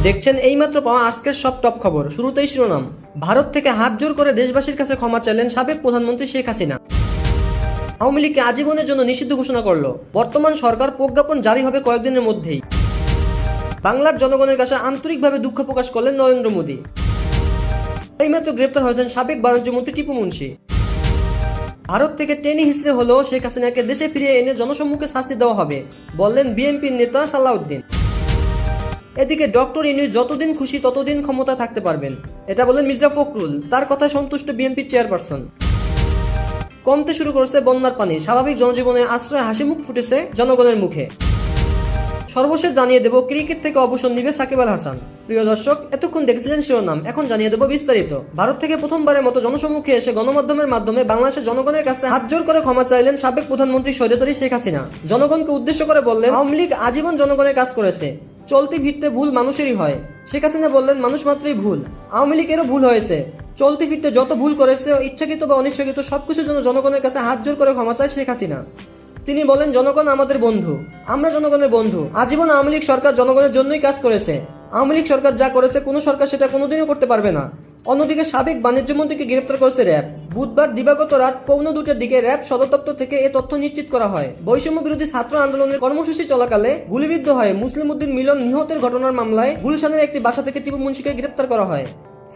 দেখছেন এইমাত্র পাওয়া আজকের সব টপ খবর। শুরুতেই শিরোনাম। ভারত থেকে হাত জোর করে দেশবাসীর কাছে ক্ষমা চাইলেন সাবেক প্রধানমন্ত্রী শেখ হাসিনা। আওয়ামী লীগকে আজীবনের জন্য নিষিদ্ধ ঘোষণা করল। বর্তমান সরকার প্রজ্ঞাপন জারি হবে কয়েকদিনের মধ্যেই। বাংলার জনগণের কাছে আন্তরিকভাবে দুঃখ প্রকাশ করলেন নরেন্দ্র মোদী। এইমাত্র গ্রেপ্তার হয়েছেন সাবেক বাণিজ্যমন্ত্রী টিপু মুনশি। ভারত থেকে টেনে হিসড়ে হলেও শেখ হাসিনাকে দেশে ফিরিয়ে এনে জনসম্মুখে শাস্তি দেওয়া হবে, বললেন বিএনপির নেতা সালাউদ্দিন। এদিকে ডক্টর ইউনূস যতদিন খুশি ততদিন ক্ষমতা থাকতে পারবেন, এটা বলেন মির্জা ফখরুল। তার কথায় সন্তুষ্ট বিএনপি চেয়ারপারসন। কমতে শুরু করেছে বন্যার পানি, স্বাভাবিক জনজীবনে আশ্রয় হাসি মুখ ফুটেছে জনগণের মুখে। সর্বশেষ জানিয়ে দেব ক্রিকেট থেকে অবসর নিবে সাকিব আল হাসান। প্রিয় দর্শক, এতক্ষণ দেখছিলেন শিরোনাম, এখন জানিয়ে দেব বিস্তারিত। ভারত থেকে প্রথমবারের মতো জনসম্মুখে এসে গণমাধ্যমের মাধ্যমে বাংলাদেশের জনগণের কাছে হাত জোর করে ক্ষমা চাইলেন সাবেক প্রধানমন্ত্রী স্বৈরাচারী শেখ হাসিনা। জনগণকে উদ্দেশ্য করে বললেন, আওয়ামী লীগ আজীবন জনগণের কাজ করেছে, চলতি ফিরতে ভুল মানুষেরই হয়। শেখ হাসিনা বললেন, মানুষ মাত্রই ভুল, আওয়ামী লীগেরও ভুল হয়েছে। চলতি ফিরতে যত ভুল করেছে, ইচ্ছাকৃত বা অনিচ্ছাকৃত, সবকিছুর জন্য জনগণের কাছে হাত জোর করে ক্ষমা চায় শেখ হাসিনা। তিনি বলেন, জনগণ আমাদের বন্ধু, আমরা জনগণের বন্ধু। আজীবন আওয়ামী লীগ সরকার জনগণের জন্যই কাজ করেছে। আওয়ামী লীগ সরকার যা করেছে কোনো সরকার সেটা কোনোদিনও করতে পারবে না। অন্যদিকে সাবেক বাণিজ্যমন্ত্রীকে গ্রেপ্তার করেছে র্যাব। বুধবার দিবাগত রাত 1:45টার দিকে র্যাব সদর দপ্তর থেকে এ তথ্য নিশ্চিত করা হয়। বৈষম্য বিরোধী ছাত্র আন্দোলনের কর্মসূচি চলাকালে গুলিবিদ্ধ হয়ে মুসলিম উদ্দিন মিলন নিহতের ঘটনার মামলায় গুলশানের একটি বাসা থেকে টিপু মুনশিকে গ্রেপ্তার করা হয়।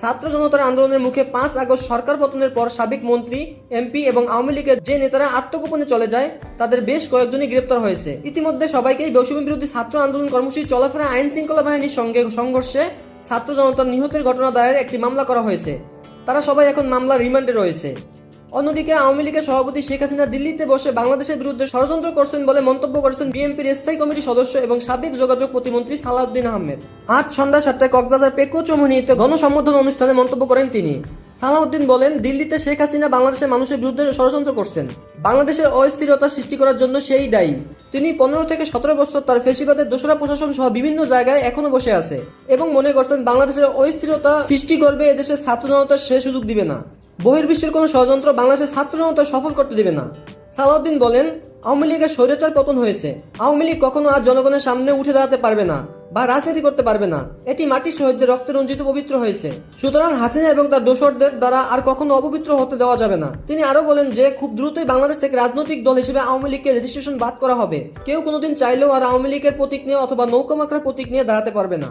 ছাত্র জনতার আন্দোলনের মুখে 5 আগস্ট সরকার পতনের পর সাবেক মন্ত্রী, এমপি এবং আওয়ামী লীগের যে নেতারা আত্মগোপনে চলে যায়, তাদের বেশ কয়েকজনই গ্রেপ্তার হয়েছে। ইতিমধ্যে সবাইকেই বৈষম্য বিরোধী ছাত্র আন্দোলন কর্মসূচি চলাফেরা আইন শৃঙ্খলা বাহিনীর সঙ্গে সংঘর্ষে ছাত্র জনতার নিহতের ঘটনা দায়ের একটি মামলা করা হয়েছে। তারা সবাই এখন মামলার রিমান্ডে রয়েছে। অন্যদিকে আওয়ামী লীগের সভাপতি শেখ হাসিনা দিল্লিতে বসে বাংলাদেশের বিরুদ্ধে ষড়যন্ত্র করছেন বলে মন্তব্য করেছেন বিএনপির স্থায়ী কমিটির সদস্য এবং সাবেক যোগাযোগ প্রতিমন্ত্রী সালাউদ্দিন আহমেদ। আজ সন্ধ্যা 7টায় কক্সবাজার পেকো চৌমুহনীতে গণসম্বর্ধনা অনুষ্ঠানে মন্তব্য করেন তিনি। সালাউদ্দিন বলেন, দিল্লিতে শেখ হাসিনা বাংলাদেশের মানুষের বিরুদ্ধে ষড়যন্ত্র করছেন, বাংলাদেশের অস্থিরতা সৃষ্টি করার জন্য সেই দায়ী। তিনি 15 থেকে 17 বছর তার ফ্যাসিবাদের দোসরা প্রশাসন সহ বিভিন্ন জায়গায় এখনো বসে আছে এবং মনে করছেন বাংলাদেশের অস্থিরতা সৃষ্টি করবে, এদেশের ছাত্র জনতার সে সুযোগ দিবে না। বহির্বিশ্বের কোনো ষড়যন্ত্র বাংলাদেশের ছাত্র জনতা সফল করতে দেবে না। সালাউদ্দিন বলেন, আওয়ামী লীগের স্বৈরাচার পতন হয়েছে। আওয়ামী লীগ কখনো আর জনগণের সামনে উঠে দাঁড়াতে পারবে না বা রাজনীতি করতে পারবে না। এটি মাটির শহীদদের রক্তে রঞ্জিত পবিত্র হয়েছে। সুতরাং হাসিনা এবং তার দোসরদের দ্বারা আর কখনো অপবিত্র হতে দেওয়া যাবে না। তিনি আরো বলেন যে খুব দ্রুতই বাংলাদেশ থেকে রাজনৈতিক দল হিসেবে আওয়ামী লীগকে রেজিস্ট্রেশন বাদ করা হবে। কেউ কোনোদিন চাইলেও আর আওয়ামী লীগের প্রতীক নিয়ে অথবা নৌকা মার্কার প্রতীক নিয়ে দাঁড়াতে পারবে না।